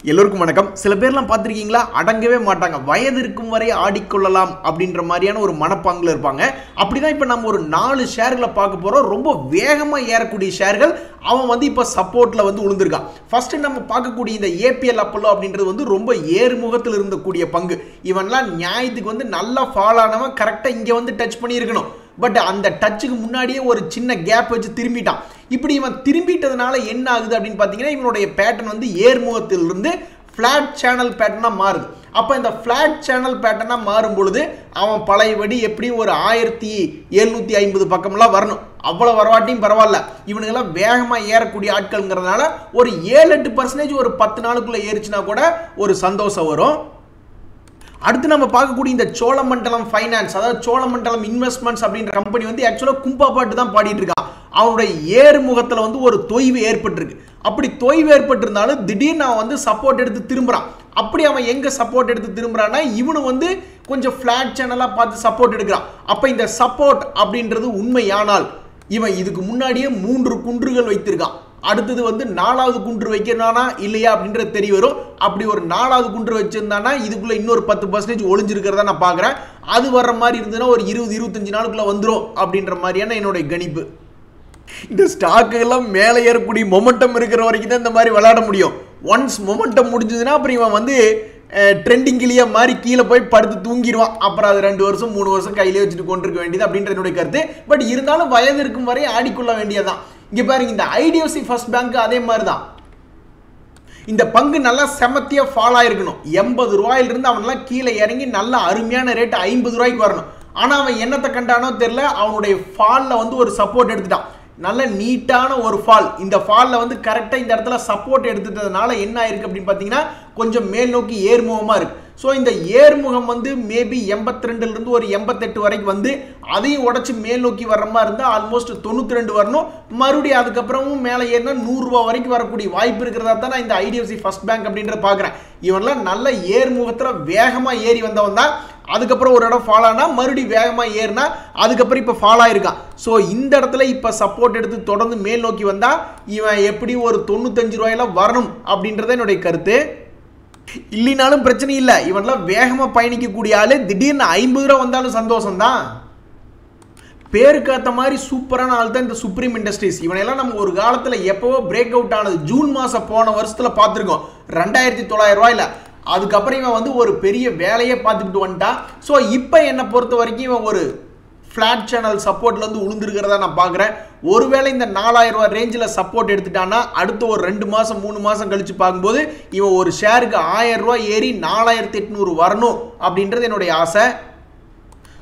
எல்லோருக்கும் வணக்கம். சில பேர்லாம் பார்த்துருக்கீங்களா, அடங்கவே மாட்டாங்க. வயது இருக்கும் வரை ஆடிக்கொள்ளலாம் அப்படின்ற மாதிரியான ஒரு மனப்பாங்கில் இருப்பாங்க. அப்படிதான் இப்போ நம்ம ஒரு 4 ஷேர்களை பார்க்க போகிறோம். ரொம்ப வேகமாக ஏறக்கூடிய ஷேர்கள். அவன் வந்து இப்போ சப்போர்ட்டில் வந்து விழுந்திருக்கான். ஃபர்ஸ்ட் நம்ம பார்க்கக்கூடிய இந்த ஏபிஎல் அப்பல்லோ அப்படின்றது வந்து ரொம்ப ஏறுமுகத்தில் இருந்தக்கூடிய பங்கு. இவன்லாம் நியாயத்துக்கு வந்து நல்லா ஃபால் ஆனவன், கரெக்டாக இங்கே வந்து டச் பண்ணியிருக்கணும். பட் அந்த டச்சுக்கு முன்னாடியே ஒரு சின்ன கேப் வச்சு திரும்பிட்டான். இப்படி இவன் திரும்பிட்டதுனால என்ன ஆகுது அப்படின்னு பார்த்தீங்கன்னா, இவனுடைய பேட்டர்ன் வந்து ஏர்முகத்திலிருந்து ஃப்ளாட் சேனல் பேட்டர்னாக மாறுது. அப்போ இந்த ஃப்ளாட் சேனல் பேட்டர்னாக மாறும் பொழுது அவன் பழையபடி எப்படியும் ஒரு 1750 பக்கம்லாம் வரணும். அவ்வளோ வரவாட்டியும் பரவாயில்ல, இவனுங்கெல்லாம் வேகமாக ஏறக்கூடிய ஆட்கள்ங்கிறதுனால ஒரு 7-8% ஒரு 10 நாளுக்குள்ளே ஏறிச்சுன்னா கூட ஒரு சந்தோஷம் வரும். அடுத்து நம்ம பார்க்கக்கூடிய இந்த சோழமண்டலம் ஃபைனான்ஸ், அதாவது சோழமண்டலம் இன்வெஸ்ட்மெண்ட்ஸ் அப்படின்ற கம்பெனி வந்து ஆக்சுவலாக கும்பா பாட்டு தான் பாடிட்டு இருக்கான். அவனுடைய ஏறுமுகத்தில் வந்து ஒரு தொய்வு ஏற்பட்டிருக்கு. அப்படி தொய்வு ஏற்பட்டிருந்தாலும் திடீர்னு அவன் வந்து சப்போர்ட் எடுத்து திரும்புறான். அப்படி அவன் எங்க சப்போர்ட் எடுத்து திரும்புறான்னா, இவனு வந்து கொஞ்சம் ஃபிளாட் சேனலாக பார்த்து சப்போர்ட் எடுக்கிறான். அப்போ இந்த சப்போர்ட் அப்படின்றது உண்மையானால் இவன் இதுக்கு முன்னாடியே 3 குன்றுகள் வைத்திருக்கான். அடுத்தது வந்து 4வது குன்று வைக்கிறானா இல்லையா அப்படின்றது தெரிய வரும். அப்படி ஒரு 4வது குன்று வச்சிருந்தானா இதுக்குள்ள இன்னொரு 10% ஒளிஞ்சிருக்கிறதா நான் பார்க்குறேன். அது வர்ற மாதிரி இருந்ததுன்னா ஒரு 20-25 நாளுக்குள்ள வந்துடும் அப்படின்ற மாதிரியான என்னுடைய கணிப்பு. இந்த ஸ்டாக்கு எல்லாம் மேலே ஏறக்கூடிய மொமெண்டம் இருக்கிற வரைக்கும் தான் இந்த மாதிரி விளையாட முடியும். ஒன்ஸ் மொமெண்டம் முடிஞ்சதுன்னா அப்புறம் இவன் வந்து ட்ரெண்டிங் கிளியா மாதிரி கீழே போய் படுத்து தூங்கிடுவான். அப்புறம் அது 2 வருஷம் 3 வருஷம் கையிலே வச்சுட்டு கொண்டிருக்க வேண்டியது அப்படின்ற என்னுடைய கருத்து. பட் இருந்தாலும் வயது இருக்கும் வரை ஆடிக்கொள்ள வேண்டியதான். இங்க பாருங்க, இந்த ஐடிஎஃப்சி ஃபர்ஸ்ட் பேங்க் அதே மாதிரி தான். இந்த பங்கு நல்லா செமத்தியா ஃபால் ஆயிருக்கணும். 80 ரூபாயிலிருந்து அவன்லாம் கீழே இறங்கி நல்ல அருமையான ரேட் 50 ரூபாய்க்கு வரணும். ஆனா அவன் என்னத்தை கண்டானோ தெரியல, அவனுடைய ஃபால்ல வந்து ஒரு சப்போர்ட் எடுத்துட்டான். நல்ல நீட்டான ஒரு ஃபால். இந்த ஃபால்ல வந்து கரெக்டாக இந்த இடத்துல சப்போர்ட் எடுத்துட்டதுனால என்ன ஆயிருக்கு அப்படின்னு பார்த்தீங்கன்னா, கொஞ்சம் மேல் நோக்கி ஏர்முகமாக இருக்கு. ஸோ இந்த ஏர்முகம் வந்து மேபி 82லேருந்து ஒரு 88 வரைக்கும் வந்து அதையும் உடச்சி மேல் நோக்கி வர்ற மாதிரி இருந்தால் ஆல்மோஸ்ட் 92 வரணும். மறுபடியும் அதுக்கப்புறமும் மேலே ஏறினா 100 ரூபா வரைக்கும் வரக்கூடிய வாய்ப்பு இருக்கிறதா தான் நான் இந்த ஐடிஎஃப்சி ஃபர்ஸ்ட் பேங்க் அப்படின்றத பார்க்குறேன். இவன்லாம் நல்ல ஏர்முகத்தில் வேகமாக ஏறி வந்தவன் தான். அதுக்கப்புறம் ஒரு இடம் ஃபால் ஆனால் மறுபடியும் வேகமாக ஏறினா அதுக்கப்புறம் இப்போ ஃபால் ஆயிருக்கான். ஸோ இந்த இடத்துல இப்போ சப்போர்ட் எடுத்து தொடர்ந்து மேல் நோக்கி வந்தால் இவன் எப்படி ஒரு 95 ரூபாயில வரணும் அப்படின்றத என்னுடைய கருத்து. இல்லைனாலும் பிரச்சனை இல்லை, இவன்லாம் வேகமாக பயணிக்கக்கூடிய ஆளு. திடீர்னு 50 ரூபா வந்தாலும் சந்தோஷம் தான். பேருக்கு ஏற்ற மாதிரி சூப்பரான ஆள் தான் இந்த சுப்ரீம் இண்டஸ்ட்ரீஸ். இவனெல்லாம் நம்ம ஒரு காலத்தில் எப்போவோ பிரேக் அவுட் ஆனது ஜூன் மாதம் போன வருஷத்தில் பார்த்துருக்கோம் 2900 ரூபாயில. அதுக்கப்புறம் இவன் வந்து ஒரு பெரிய வேலையை பார்த்துக்கிட்டு வந்துட்டான். ஸோ இப்போ என்னை பொறுத்த வரைக்கும் இவன் ஒரு ஃப்ளாட் சேனல் சப்போர்ட்லேருந்து உளுந்துருக்கிறதா நான் பார்க்குறேன். ஒருவேளை இந்த 4000 ரூபா ரேஞ்சில் சப்போர்ட் எடுத்துட்டான்னா அடுத்த ஒரு 2 மாதம் 3 மாதம் கழித்து பார்க்கும்போது இவன் ஒரு ஷேருக்கு 1000 ரூபா ஏறி 4800 வரணும் அப்படின்றது என்னுடைய ஆசை.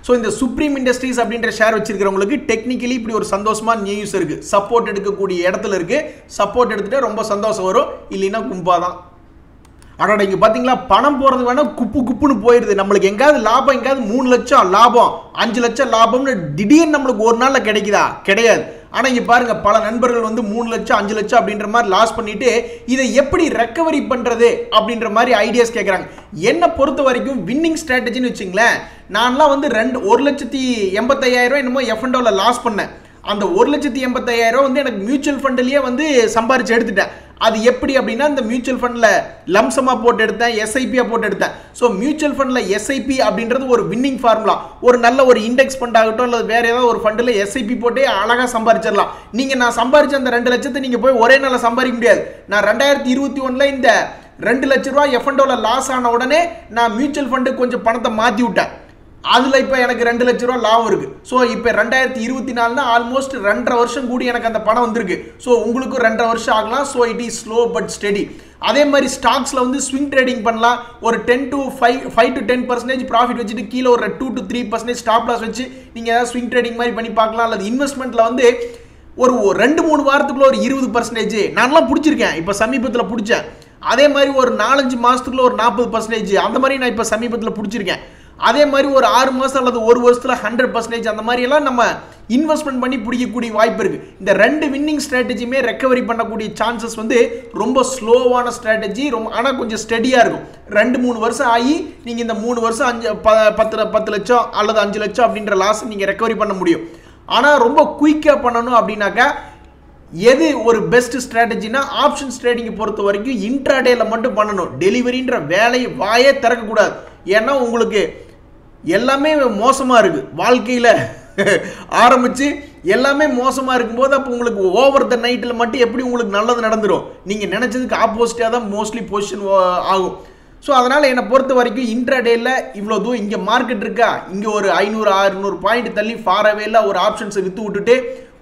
ஸோ இந்த சுப்ரீம் இண்டஸ்ட்ரீஸ் அப்படின்ற ஷேர் வச்சிருக்கிறவங்களுக்கு டெக்னிக்கலி இப்படி ஒரு சந்தோஷமான நியூஸ் இருக்குது. சப்போர்ட் எடுக்கக்கூடிய இடத்துல இருக்குது. சப்போர்ட் எடுத்துகிட்டு ரொம்ப சந்தோஷம் வரும், இல்லைன்னா கும்பா தான். ஆனால் இங்கே பார்த்தீங்களா, பணம் போகிறது வேணால் குப்புன்னு போயிடுது. நம்மளுக்கு எங்காவது லாபம், எங்காவது 3 லட்சம் லாபம் 5 லட்சம் லாபம்னு திடீர்னு நம்மளுக்கு ஒரு நாளில் கிடைக்குதா? கிடையாது. ஆனால் இங்கே பாருங்கள், பல நண்பர்கள் வந்து 3 லட்சம் 5 லட்சம் அப்படின்ற மாதிரி லாஸ் பண்ணிட்டு இதை எப்படி ரெக்கவரி பண்ணுறது அப்படின்ற மாதிரி ஐடியாஸ் கேட்குறாங்க. என்னை பொறுத்த வரைக்கும் வின்னிங் ஸ்ட்ராட்டஜின்னு வச்சுங்களேன், நான்லாம் வந்து 1,85,000 என்னமோ F&Oவில் லாஸ் பண்ணேன். அந்த 1,85,000 வந்து எனக்கு மியூச்சுவல் ஃபண்ட்லேயே வந்து சம்பாரிச்சு எடுத்துட்டேன். அது எப்படி அப்படின்னா, இந்த மியூச்சுவல் ஃபண்டில் லம்சமாக போட்டு எடுத்தேன், எஸ்ஐபியாக போட்டு எடுத்தேன். ஸோ மியூச்சுவல் ஃபண்டில் எஸ்ஐபி அப்படின்றது ஒரு வின்னிங் ஃபார்முலா. ஒரு நல்ல ஒரு இண்டெக்ஸ் ஃபண்ட் ஆகட்டும் அல்லது வேறு ஏதாவது ஒரு ஃபண்டில் எஸ்ஐபி போட்டே அழகாக சம்பாரிச்சிடலாம். நான் சம்பாரிச்ச அந்த 2 லட்சத்தை நீங்கள் போய் ஒரே நாளில் சம்பாதிக்க முடியாது. நான் 2021 இந்த 2 லட்ச ரூபா F&Oவில் லாஸ் ஆன உடனே நான் மியூச்சுவல் ஃபண்டு கொஞ்சம் பணத்தை மாற்றி விட்டேன். அதில் இப்போ எனக்கு 2 லட்ச ரூபா லாபம் இருக்குது. ஸோ இப்போ 2024 ஆல்மோஸ்ட் 2.5 வருஷம் கூடி எனக்கு அந்த பணம் வந்திருக்கு. ஸோ உங்களுக்கும் 2.5 வருஷம் ஆகலாம். So it is slow but steady. அதே மாதிரி ஸ்டாக்ஸில் வந்து ஸ்விங் ட்ரேடிங் பண்ணலாம். ஒரு 5-10% ப்ராஃபிட் வச்சுட்டு கீழே ஒரு 2-3% ஸ்டாப் லாஸ் வச்சு நீங்கள் ஏதாவது ஸ்விங் ட்ரேடிங் மாதிரி பண்ணி பார்க்கலாம். அல்லது இன்வெஸ்ட்மெண்ட்டில் வந்து ஒரு 2-3 வாரத்துக்குள்ள ஒரு 20% நான்லாம் பிடிச்சிருக்கேன். இப்போ சமீபத்தில் பிடிச்சேன். அதே மாதிரி ஒரு 4-5 மாதத்துக்குள்ள ஒரு 40% அந்த மாதிரி நான் இப்போ சமீபத்தில் பிடிச்சிருக்கேன். அதே மாதிரி ஒரு 6 மாதம் அல்லது ஒரு வருஷத்தில் 100% அந்த மாதிரி எல்லாம் நம்ம இன்வெஸ்ட்மெண்ட் பண்ணி பிடிக்கக்கூடிய வாய்ப்பு இருக்கு. இந்த 2 வின்னிங் ஸ்ட்ராட்டஜியுமே ரெக்கவரி பண்ணக்கூடிய சான்சஸ் வந்து ரொம்ப ஸ்லோவான ஸ்ட்ராட்டஜி. ஆனால் கொஞ்சம் ஸ்டெடியாக இருக்கும். 2-3 வருஷம் ஆகி நீங்கள் இந்த 3 வருஷம் 10 லட்சம் அல்லது 5 லட்சம் அப்படின்ற லாஸ் நீங்கள் ரெக்கவரி பண்ண முடியும். ஆனால் ரொம்ப குயிக்காக பண்ணணும் அப்படின்னாக்கா எது ஒரு பெஸ்ட் ஸ்ட்ராட்டஜினா ஆப்ஷன்ஸ் ட்ரேடிங் பொறுத்த வரைக்கும் இன்ட்ராடேல மட்டும் பண்ணணும். டெலிவரின்ற வேலையை வாயே திறக்கக்கூடாது. ஏன்னா உங்களுக்கு எல்லாமே மோசமாக இருக்குது வாழ்க்கையில் ஆரம்பித்து எல்லாமே மோசமாக இருக்கும்போது அப்போ உங்களுக்கு ஓவர் த நைட்டில் மட்டும் எப்படி உங்களுக்கு நல்லது நடந்துடும்? நீங்கள் நினச்சதுக்கு ஆப்போசிட்டாக தான் மோஸ்ட்லி பொசிஷன் ஆகும். ஸோ அதனால் என்னை பொறுத்த வரைக்கும் இன்ட்ராடேல இவ்வளோ தூரம் இங்கே மார்க்கெட் இருக்கா, இங்கே ஒரு 500-600 பாயிண்ட் தள்ளி ஃபாரவேல ஒரு ஆப்ஷன்ஸை விற்று விட்டுட்டு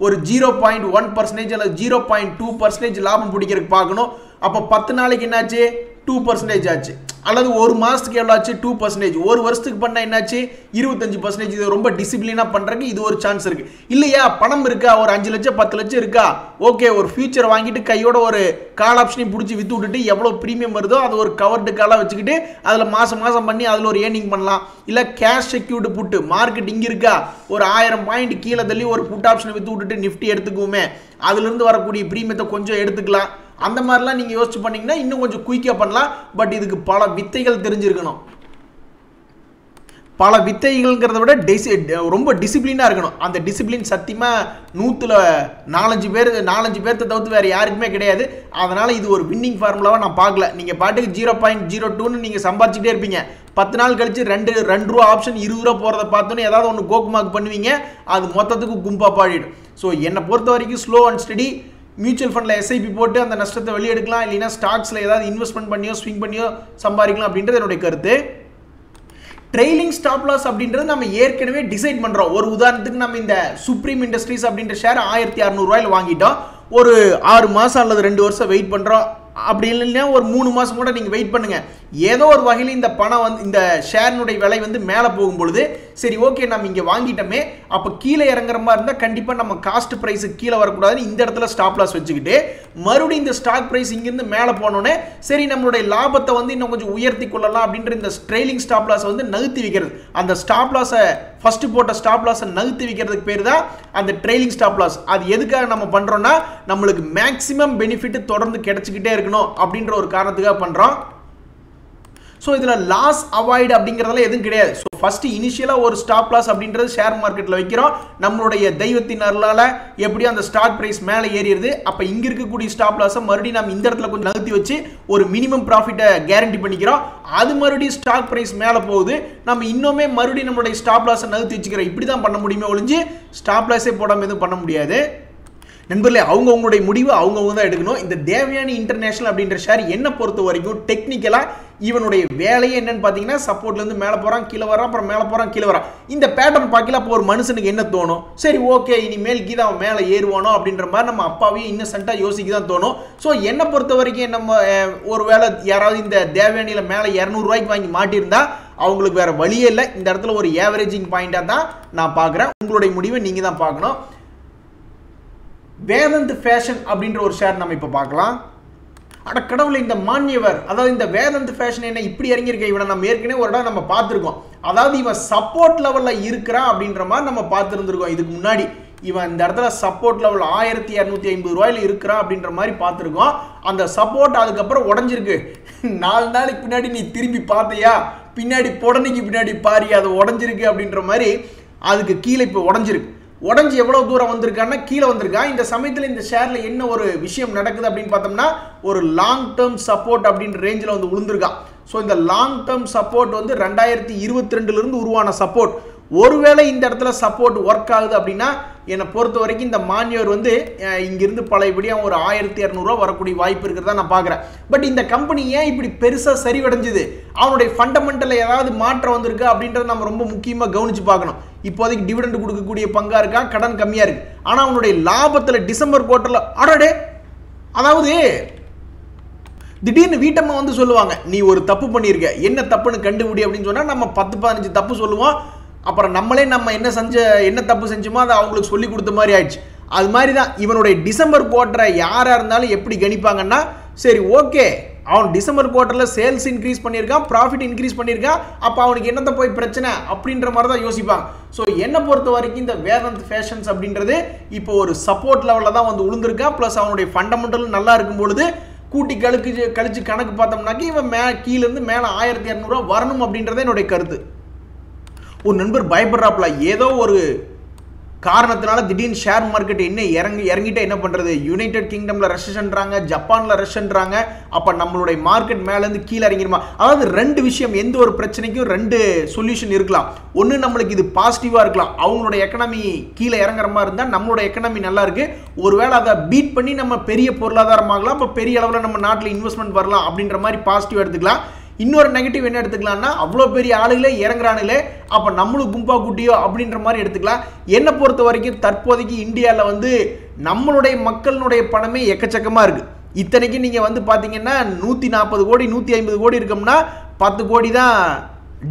ஒரு 0.1% அல்லது 0.2% லாபம் பிடிக்கிறதுக்கு பார்க்கணும். அப்போ 10 நாளைக்கு என்னாச்சு 2% ஆச்சு, அல்லது ஒரு மாதத்துக்கு எவ்வளோ ஆச்சு 2%, ஒரு வருஷத்துக்கு பண்ணால் என்னாச்சு 25%. இது ரொம்ப டிசிப்ளினாக பண்ணுறதுக்கு இது ஒரு சான்ஸ் இருக்குது. இல்லையா பணம் இருக்கா, ஒரு 5 லட்சம் 10 லட்சம் இருக்கா, ஓகே ஒரு ஃபியூச்சர் வாங்கிட்டு கையோட ஒரு கால் ஆப்ஷனையும் பிடிச்சி விற்று விட்டுட்டு எவ்வளோ ப்ரீமியம் வருதோ அது ஒரு கவர்டு காலாக வச்சுக்கிட்டு அதில் மாதம் பண்ணி அதில் ஒரு ஏர்னிங் பண்ணலாம். இல்லை கேஷ் செக்யூர்டு புட்டு மார்க்கெட் இங்கே இருக்கா, ஒரு 1000 பாயிண்ட் கீழே தள்ளி ஒரு புட் ஆப்ஷனை விற்று விட்டுட்டு நிஃப்டி எடுத்துக்குவோமே, அதுலேருந்து வரக்கூடிய ப்ரீமியத்தை கொஞ்சம் எடுத்துக்கலாம். அந்த மாதிரிலாம் நீங்கள் யோசிச்சு பண்ணீங்கன்னா இன்னும் கொஞ்சம் குயிக்காக பண்ணலாம். பட் இதுக்கு பல வித்தைகள் தெரிஞ்சிருக்கணும். பல வித்தைகள்ங்கிறத விட ரொம்ப டிசிப்ளினாக இருக்கணும். அந்த டிசிப்ளின் சத்தியமாக 100ல் 4-5 பேர்த்த தவிர்த்து வேறு யாருக்குமே கிடையாது. அதனால் இது ஒரு வின்னிங் ஃபார்முலாவாக நான் பார்க்கல. நீங்கள் பாட்டுக்கு 0.02ன்னு நீங்கள் சம்பாதிச்சுட்டே இருப்பீங்க. 10 நாள் கழிச்சு 2 ரூபா ஆப்ஷன் 20 ரூபா போகிறத பார்த்தோன்னே ஏதாவது ஒன்று கோக்குமாக்கு பண்ணுவீங்க, அது மொத்தத்துக்கு கும்பா பாடிடும். ஸோ என்னை பொறுத்த வரைக்கும் ஸ்லோ அண்ட் ஸ்டடி மியூச்சுவல் ஃபண்டில் எஸ்ஐபி போட்டு அந்த நஷ்டத்தை வெளியெடுக்கலாம், இல்லைன்னா ஸ்டாக்ஸில் ஏதாவது இன்வெஸ்ட்மெண்ட் பண்ணியோ ஸ்விங் பண்ணியோ சம்பாதிக்கலாம் அப்படின்றது என்னுடைய கருத்து. ட்ரெயிலிங் ஸ்டாப் லாஸ் அப்படின்றது நம்ம ஏற்கனவே டிசைட் பண்ணுறோம். ஒரு உதாரணத்துக்கு நம்ம இந்த சுப்ரீம் இண்டஸ்ட்ரீஸ் அப்படின்ற ஷேர் 1600 ரூபாயில் வாங்கிட்டோம். ஒரு 6 மாதம் அல்லது 2 வருஷம் வெயிட் பண்ணுறோம். அப்படி இல்லைன்னா ஒரு 3 மாதம் கூட நீங்கள் வெயிட் பண்ணுங்கள். ஏதோ ஒரு வகையில் இந்த பணம் வந்து இந்த ஷேரினுடைய விலை வந்து மேலே போகும்பொழுது சரி ஓகே நம்ம இங்கே வாங்கிட்டோமே, அப்போ கீழே இறங்குற மாதிரி இருந்தால் கண்டிப்பாக நம்ம காஸ்ட் ப்ரைஸுக்கு கீழே வரக்கூடாதுன்னு இந்த இடத்துல ஸ்டாப் லாஸ் வச்சுக்கிட்டு மறுபடியும் இந்த ஸ்டாக் ப்ரைஸ் இங்கேருந்து மேலே போனோன்னே சரி நம்மளுடைய லாபத்தை வந்து இன்னும் கொஞ்சம் உயர்த்தி கொள்ளலாம் அப்படின்ற இந்த ட்ரெயிலிங் ஸ்டாப் லாஸை வந்து நகர்த்தி வைக்கிறது. அந்த ஸ்டாப் லாஸை ஃபஸ்ட்டு போட்ட ஸ்டாப் லாஸை நகர்த்தி வைக்கிறதுக்கு பேர் தான் அந்த ட்ரெயிலிங் ஸ்டாப் லாஸ். அது எதுக்காக நம்ம பண்ணுறோன்னா நம்மளுக்கு மேக்ஸிமம் பெனிஃபிட் தொடர்ந்து கிடைச்சிக்கிட்டே இருக்கணும் அப்படின்ற ஒரு காரணத்துக்காக பண்ணுறோம். ஸோ இதில் லாஸ் அவாய்டு அப்படிங்கிறதுல எதுவும் கிடையாது. ஸோ ஃபஸ்ட்டு இனிஷியலாக ஒரு ஸ்டாப் லாஸ் அப்படின்றது ஷேர் மார்க்கெட்டில் வைக்கிறோம். நம்மளுடைய தெய்வத்தின் அருளால் எப்படியும் அந்த ஸ்டாக் ப்ரைஸ் மேலே ஏறிடுது. அப்போ இங்கே இருக்கக்கூடிய ஸ்டாப் லாஸை மறுபடியும் நம்ம இந்த இடத்துல கொஞ்சம் நகர்த்தி வச்சு ஒரு மினிமம் ப்ராஃபிட்டை கேரண்டி பண்ணிக்கிறோம். அது மறுபடியும் ஸ்டாக் ப்ரைஸ் மேலே போகுது, நம்ம இன்னுமே மறுபடியும் நம்மளுடைய ஸ்டாப் லாஸை நகர்த்தி வச்சுக்கிறோம். இப்படி தான் பண்ண முடியுமே ஒழிஞ்சு ஸ்டாப் லாஸே போடாமல் எதுவும் பண்ண முடியாது. நண்பர்களே, அவங்கவுங்களுடைய முடிவு அவங்கவுங்க தான் எடுக்கணும். இந்த தேவயானி இன்டர்நேஷனல் அப்படின்ற ஷேர் என்ன பொறுத்த வரைக்கும் டெக்னிக்கலாக இவனுடைய வேலையே என்னன்னு பார்த்தீங்கன்னா சப்போர்ட்லேருந்து மேலே போகிறான் கீழே வரான், அப்புறம் மேலே போகிறான் கீழே வரான். இந்த பேட்டர்ன் பார்க்கல அப்போ ஒரு மனுஷனுக்கு என்ன தோணும், சரி ஓகே இனிமேல் கீதா அவன் மேலே ஏறுவானோ அப்படின்ற மாதிரி நம்ம அப்பாவையும் இன்னசென்ட்டாக யோசிக்க தான் தோணும். ஸோ என்னை பொறுத்த வரைக்கும் நம்ம ஒரு வேளை யாராவது இந்த தேவயானியில் மேலே 200 ரூபாய்க்கு வாங்கி மாட்டியிருந்தா அவங்களுக்கு வேறு வழியே இல்லை. இந்த இடத்துல ஒரு ஏவரேஜிங் பாயிண்டாக தான் நான் பார்க்குறேன். உங்களுடைய முடிவை நீங்கள் தான் பார்க்கணும். வேதந்த் ஃபேஷன் அப்படின்ற ஒரு ஷேர் நம்ம இப்போ பார்க்கலாம். அட கடவுளை, இந்த மான்யவர் அதாவது இந்த வேதந்த் ஃபேஷன் என்ன இப்படி இறங்கியிருக்க, இவனை நம்ம ஏற்கனவே ஒரு இடம் நம்ம பார்த்துருக்கோம். அதாவது இவன் சப்போர்ட் லெவலில் இருக்கிறான் அப்படின்ற மாதிரி நம்ம பார்த்துருந்துருக்கோம். இதுக்கு முன்னாடி இவன் இந்த இடத்துல சப்போர்ட் லெவல் 1250 ரூபாயில் இருக்கிறான் அப்படின்ற மாதிரி பார்த்துருக்கோம். அந்த சப்போர்ட் அதுக்கப்புறம் உடஞ்சிருக்கு. 4 நாளைக்கு பின்னாடி நீ திரும்பி பார்த்தியா, பின்னாடி புடனைக்கு பின்னாடி பாரியா அது உடஞ்சிருக்கு அப்படின்ற மாதிரி அதுக்கு கீழே இப்போ உடஞ்சிருக்கு. உடஞ்சி எவ்வளோ தூரம் வந்திருக்கான்னா கீழே வந்திருக்கா. இந்த சமயத்தில் இந்த ஷேரில் என்ன ஒரு விஷயம் நடக்குது அப்படின்னு பார்த்தோம்னா ஒரு லாங் டேர்ம் சப்போர்ட் அப்படின்ற ரேஞ்சில் வந்து விழுந்திருக்கா. ஸோ இந்த லாங் டேர்ம் சப்போர்ட் வந்து 2022 உருவான சப்போர்ட். ஒருவேளை இந்த இடத்துல சப்போர்ட் ஒர்க் ஆகுது அப்படின்னா என்னை பொறுத்த வரைக்கும் இந்த மானியர் வந்து இங்கிருந்து பழையபடியாக ஒரு 1200 ரூபா வரக்கூடிய வாய்ப்பு இருக்கிறதா நான் பார்க்குறேன். பட் இந்த கம்பெனி ஏன் இப்படி பெருசாக சரிவடைஞ்சுது, அவனுடைய ஃபண்டமெண்டலில் ஏதாவது மாற்றம் வந்திருக்கா அப்படின்றத நம்ம ரொம்ப முக்கியமாக கவனித்து பார்க்கணும். இப்போதைக்கு டிவிடெண்ட் கொடுக்கக்கூடிய பங்காக இருக்கா, கடன் கம்மியாக இருக்குது. ஆனால் அவனுடைய லாபத்தில் டிசம்பர் குவார்ட்டரில் அடடே, அதாவது திடீர்னு வீட்டம்மா வந்து சொல்லுவாங்க நீ ஒரு தப்பு பண்ணியிருக்க, என்ன தப்புன்னு கண்டுபிடி அப்படின்னு சொன்னால் நம்ம 10-15 தப்பு சொல்லுவோம். அப்புறம் நம்மளே நம்ம என்ன தப்பு செஞ்சோமோ அதை அவங்களுக்கு சொல்லி கொடுத்த மாதிரி ஆயிடுச்சு. அது மாதிரி தான் இவனுடைய டிசம்பர் குவார்ட்டரை யாராக இருந்தாலும் எப்படி கணிப்பாங்கன்னா சரி ஓகே அவன் டிசம்பர் குவார்ட்டரில் சேல்ஸ் இன்க்ரீஸ் பண்ணியிருக்கான், ப்ராஃபிட் இன்க்ரீஸ் பண்ணியிருக்கான், அப்போ அவனுக்கு என்னத்தை போய் பிரச்சனை அப்படின்ற மாதிரி தான் யோசிப்பாங்க. ஸோ என்னை பொறுத்த வரைக்கும் இந்த வேதந்த் ஃபேஷன்ஸ் அப்படின்றது இப்போ ஒரு சப்போர்ட் லெவலில் தான் வந்து விழுந்திருக்கான். ப்ளஸ் அவனுடைய ஃபண்டமெண்டலும் நல்லா இருக்கும் பொழுது கூட்டி கழிச்சு கணக்கு பார்த்தோம்னாக்கி இவன் கீழேருந்து மேலே 1200 ரூபா வரணும் அப்படின்றத என்னுடைய கருத்து. ஒரு நண்பர் பயப்படுறாப்புல, ஏதோ ஒரு காரணத்தினால திடீர்னு ஷேர் மார்க்கெட் என்ன இறங்கிட்ட என்ன பண்றது? யுனைடெட் கிங்டம்ல ரஷன்றாங்க, ஜப்பான்ல ரஷன்றாங்க. அப்ப நம்மளுடைய மார்க்கெட் மேல இருந்து கீழே இறங்கிடுமா? அதாவது ரெண்டு விஷயம், எந்த ஒரு பிரச்சனைக்கும் ரெண்டு சொல்யூஷன் இருக்கலாம். ஒன்னு நம்மளுக்கு இது பாசிட்டிவா இருக்கலாம், அவங்களோட எக்கனாமி கீழே இறங்குற மாதிரி இருந்தா நம்மளோட எக்கனாமி நல்லா இருக்கு, ஒருவேளை அதை பீட் பண்ணி நம்ம பெரிய பொருளாதாரம் ஆகலாம், அப்ப பெரிய அளவில் நம்ம நாட்டில் இன்வெஸ்ட்மெண்ட் வரலாம் அப்படின்ற மாதிரி பாசிட்டிவ் எடுத்துக்கலாம். இன்னொரு நெகட்டிவ் என்ன எடுத்துக்கலாம்னா, அவ்வளோ பெரிய ஆளுகளே இறங்குறானுங்களே, அப்போ நம்மளும் கும்பா குட்டியோ அப்படின்ற மாதிரி எடுத்துக்கலாம். என்னை பொறுத்த வரைக்கும் தற்போதைக்கு இந்தியாவில் வந்து நம்மளுடைய மக்களுடைய பணமே எக்கச்சக்கமாக இருக்குது. இத்தனைக்கு நீங்கள் வந்து பார்த்தீங்கன்னா 140 கோடி 150 கோடி இருக்கோம்னா 10 கோடி தான்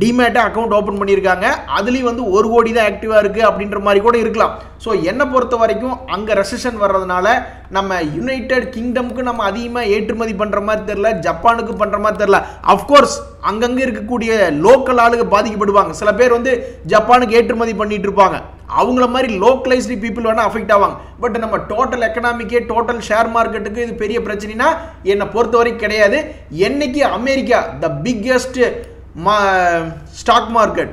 டிமேட்டை அக்கௌண்ட் ஓப்பன் பண்ணியிருக்காங்க. அதுலேயும் வந்து 1 கோடி தான் ஆக்டிவாக இருக்குது அப்படின்ற மாதிரி கூட இருக்கலாம். ஸோ என்னை பொறுத்த வரைக்கும் அங்கே ரெசெஷன் வர்றதுனால நம்ம யுனைடெட் கிங்டம்க்கு நம்ம அதிகமாக ஏற்றுமதி பண்ணுற மாதிரி தெரில, ஜப்பானுக்கு பண்ணுற மாதிரி தெரில. அஃப்கோர்ஸ் அங்கங்கே இருக்கக்கூடிய லோக்கல் ஆளுங்க பாதிக்கப்படுவாங்க. சில பேர் வந்து ஜப்பானுக்கு ஏற்றுமதி பண்ணிட்டு இருப்பாங்க, அவங்கள மாதிரி லோக்கலைஸ்டு பீப்புள் வேணால் அஃபெக்ட் ஆவாங்க. பட் நம்ம டோட்டல் எக்கனாமிக்கே டோட்டல் ஷேர் மார்க்கெட்டுக்கு இது பெரிய பிரச்சனைனா என்னை பொறுத்த வரைக்கும் கிடையாது. என்னைக்கு America the biggest stock market,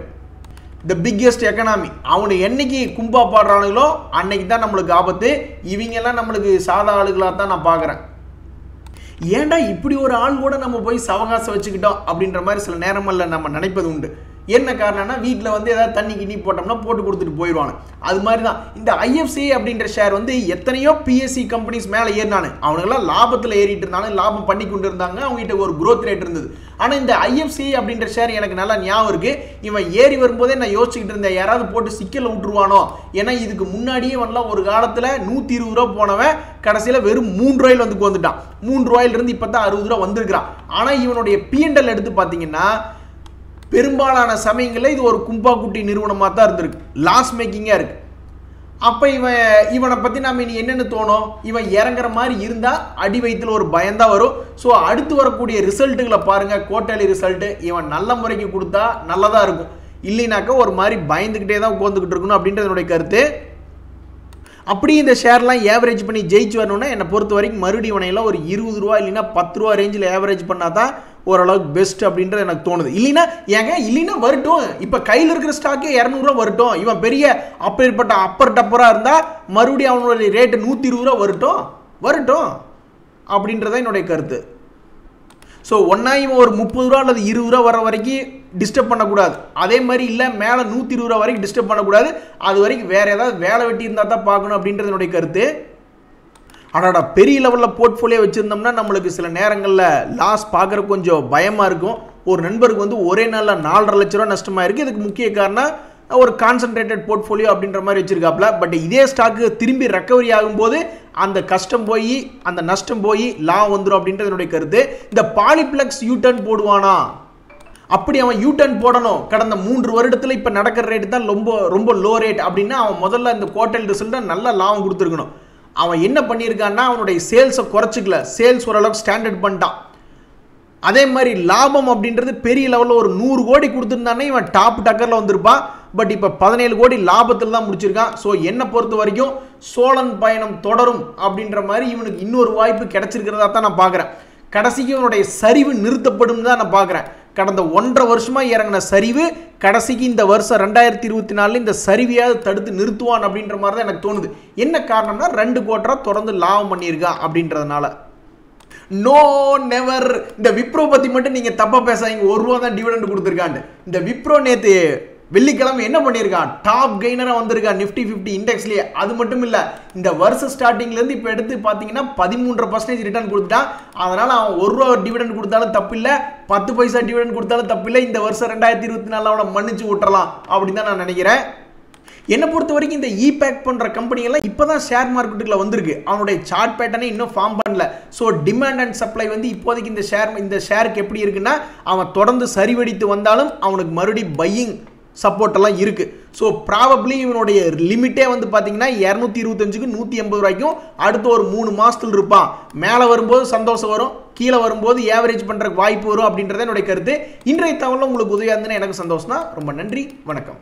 the biggest economy, அவனை என்னைக்கு கும்பா பாடுறானுங்களோ அன்னைக்கு தான் நம்மளுக்கு ஆபத்து. இவங்கெல்லாம் நம்மளுக்கு சாதா ஆளுகளாக தான் நான் பார்க்குறேன். ஏன்டா இப்படி ஒரு ஆள் கூட நம்ம போய் சவகாசம் வச்சுக்கிட்டோம் அப்படின்ற மாதிரி சில நேரங்களில் நம்ம நினைப்பது உண்டு. என்ன காரணம்னா, வீட்டில் வந்து ஏதாவது தண்ணி கிண்ணி போட்டோம்னா போட்டு கொடுத்துட்டு போயிடுவாங்க. அது மாதிரி தான் இந்த ஐஎஃப்சி அப்படின்ற ஷேர் வந்து எத்தனையோ பிஎஸ்சி கம்பெனிஸ் மேலே ஏறினானு, அவனுங்கெல்லாம் லாபத்தில் ஏறிட்டு இருந்தாங்க, லாபம் பண்ணி கொண்டு இருந்தாங்க, அவங்ககிட்ட ஒரு growth ரேட் இருந்தது. ஆனால் இந்த ஐஎஃப்சி அப்படின்ற ஷேர் எனக்கு நல்லா ஞாபகம் இருக்கு. இவன் ஏறி வரும்போதே நான் யோசிச்சுக்கிட்டு இருந்தேன், யாராவது போட்டு சிக்கல விட்டுருவானோ. ஏன்னா இதுக்கு முன்னாடியே வரலாம் ஒரு காலத்தில் 120 ரூபா போனவன் கடைசியில் வெறும் 3 ரூபாயில் வந்து வந்துட்டான். 3 ரூபாயிலிருந்து இப்போ தான் 60 ரூபா வந்திருக்கிறான். ஆனால் இவனுடைய பிஎன்எல் எடுத்து பார்த்தீங்கன்னா பெரும்பாலான சமயங்களில் இது ஒரு கும்பா குட்டி நிறுவனமாக தான் இருந்திருக்கு, லாஸ் மேக்கிங்காக இருக்கு. அப்போ இவனை பற்றி நம்ம இனி என்னென்னு தோணும், இவன் இறங்குற மாதிரி இருந்தால் அடி வயிற்றுல ஒரு பயம்தான் வரும். ஸோ அடுத்து வரக்கூடிய ரிசல்ட்டுகளை பாருங்கள், குவார்ட்டர்லி ரிசல்ட்டு இவன் நல்ல முறைக்கு கொடுத்தா நல்லதாக இருக்கும், இல்லைனாக்கா ஒரு மாதிரி பயந்துக்கிட்டே தான் உட்காந்துக்கிட்டு இருக்கணும் அப்படின்றது என்னுடைய கருத்து. அப்படி இந்த ஷேர்லாம் ஏவரேஜ் பண்ணி ஜெயிச்சு வரணும்னா என்னை பொறுத்த வரைக்கும் மறுபடியும் இவனையெல்லாம் ஒரு 20 ரூபா இல்லைன்னா 10 ரூபா ரேஞ்சில் ஏவரேஜ் பண்ணால் தான் ஓரளவுக்கு பெஸ்ட் அப்படின்றது எனக்கு தோணுது. இல்லைன்னா வரட்டும், இப்போ கையில் இருக்கிற ஸ்டாக்கே 200 ரூபா வரட்டும், இவன் பெரிய அப்பேற்பட்ட அப்பர் டப்பராக இருந்தால் மறுபடியும் அவனுடைய ரேட்டு 120 ரூபா வரட்டும் அப்படின்றத என்னுடைய கருத்து. ஸோ ஒன்றா இவன் ஒரு 30 ரூபா அல்லது 20 ரூபா வர வரைக்கும் டிஸ்டர்ப் பண்ணக்கூடாது, அதே மாதிரி இல்லை மேலே 120 ரூபா வரைக்கும் டிஸ்டர்ப் பண்ணக்கூடாது, அது வரைக்கும் வேறு ஏதாவது வேலை வெட்டி இருந்தால் தான் பார்க்கணும் அப்படின்றது என்னுடைய கருத்து. ஆனால் பெரிய லெவலில் போர்ட்ஃபோலியோ வச்சுருந்தோம்னா நம்மளுக்கு சில நேரங்களில் லாஸ் பார்க்குற கொஞ்சம் பயமாக இருக்கும். ஒரு நண்பருக்கு வந்து ஒரே நாளில் 4.5 லட்ச ரூபா நஷ்டமாக இருக்குது. இதுக்கு முக்கிய காரணம் ஒரு கான்சன்ட்ரேட்டட் போர்ட்ஃபோலியோ அப்படின்ற மாதிரி வச்சிருக்காப்ல. பட் இதே ஸ்டாக்கு திரும்பி ரெக்கவரி ஆகும்போது அந்த கஷ்டம் போய் அந்த நஷ்டம் போய் லாபம் வந்துடும் அப்படின்றது என்னுடைய கருத்து. இந்த பாலிப்ளெக்ஸ் யூட்டர்ன் போடுவானா? அப்படி அவன் யூட்டர்ன் போடணும். கடந்த 3 வருடத்தில் இப்போ நடக்கிற ரேட்டு தான் ரொம்ப லோ ரேட் அப்படின்னா அவன் முதல்ல இந்த குவார்ட்டர் ரிசல்ட்டை நல்ல லாபம் கொடுத்துருக்கணும். அவன் என்ன பண்ணியிருக்கான்னா அவனுடைய சேல்ஸை குறைச்சிக்கல, சேல்ஸ் ஓரளவுக்கு ஸ்டாண்டர்ட் பண்ணிட்டான். அதே மாதிரி லாபம் அப்படின்றது பெரிய லெவலில் ஒரு 100 கோடி கொடுத்துருந்தானே இவன் டாப் டக்கரில் வந்திருப்பான். பட் இப்போ 17 கோடி லாபத்தில் தான் முடிச்சிருக்கான். ஸோ என்னை பொறுத்த வரைக்கும் சோழன் பயணம் தொடரும் அப்படின்ற மாதிரி இவனுக்கு இன்னொரு வாய்ப்பு கிடைச்சிருக்கிறதா தான் நான் பார்க்குறேன். கடைசிக்கு இவனுடைய சரிவு நிறுத்தப்படும் தான் நான் பார்க்குறேன். கடந்த 1.5 வருஷமாக இறங்கின சரிவு கடைசிக்கு இந்த வருஷம் 2024 இந்த சரிவையாவது தடுத்து நிறுத்துவான் அப்படின்ற மாதிரி தான் எனக்கு தோணுது. என்ன காரணம்னா 2 குவார்ட்டராக தொடர்ந்து லாபம் பண்ணியிருக்கான் அப்படின்றதுனால. No never. இந்த விப்ரோ பற்றி மட்டும் நீங்கள் தப்பாக பேசாதீங்க, 1 ரூபா தான் டிவிடெண்ட் கொடுத்துருக்காண்டு. இந்த விப்ரோ நேற்று வெள்ளிக்கிழமை என்ன பண்ணியிருக்கான், டாப் கெய்னராக வந்திருக்கான் Nifty 50 இண்டெக்ஸ்லேயே. அது மட்டும் இல்லை, இந்த வருஷம் ஸ்டார்டிங்லேருந்து இப்போ எடுத்து பார்த்தீங்கன்னா 13% ரிட்டர்ன் கொடுத்துட்டான். அதனால் அவன் 1 ரூபா டிவிடெண்ட் கொடுத்தாலும் தப்பில்லை, 10 பைசா டிவிடெண்ட் கொடுத்தாலும் தப்பில்லை. இந்த வருஷம் 2024 அவனை மன்னிச்சு விட்டுறலாம் அப்படின்னு தான் நான் நினைக்கிறேன். என்னை பொறுத்த வரைக்கும் இந்த பேக் பண்ணுற கம்பெனிகள்லாம் இப்போ தான் ஷேர் மார்க்கெட்டுக்குள்ள வந்திருக்கு. அவனுடைய சார்ட் பேட்டர்னே இன்னும் ஃபார்ம் பண்ணல. ஸோ டிமாண்ட் அண்ட் சப்ளை வந்து இப்போதைக்கு இந்த ஷேருக்கு எப்படி இருக்குன்னா, அவன் தொடர்ந்து சரிவடித்து வந்தாலும் அவனுக்கு மறுபடியும் பையிங் சப்போர்ட் எல்லாம் இருக்கு. ஸோ ப்ராபப்ளி இவனுடைய லிமிட்டே வந்து பார்த்தீங்கன்னா 225க்கு 180 ரூபாய்க்கும் அடுத்த ஒரு 3 மாசத்துல இருப்பான். மேலே வரும்போது சந்தோஷம் வரும், கீழே வரும்போது ஏவரேஜ் பண்ணுறதுக்கு வாய்ப்பு வரும் அப்படின்றத என்னுடைய கருத்து. இன்றைய தகவல் உங்களுக்கு உதவியாக இருந்ததுன்னா எனக்கு சந்தோஷம் தான். ரொம்ப நன்றி, வணக்கம்.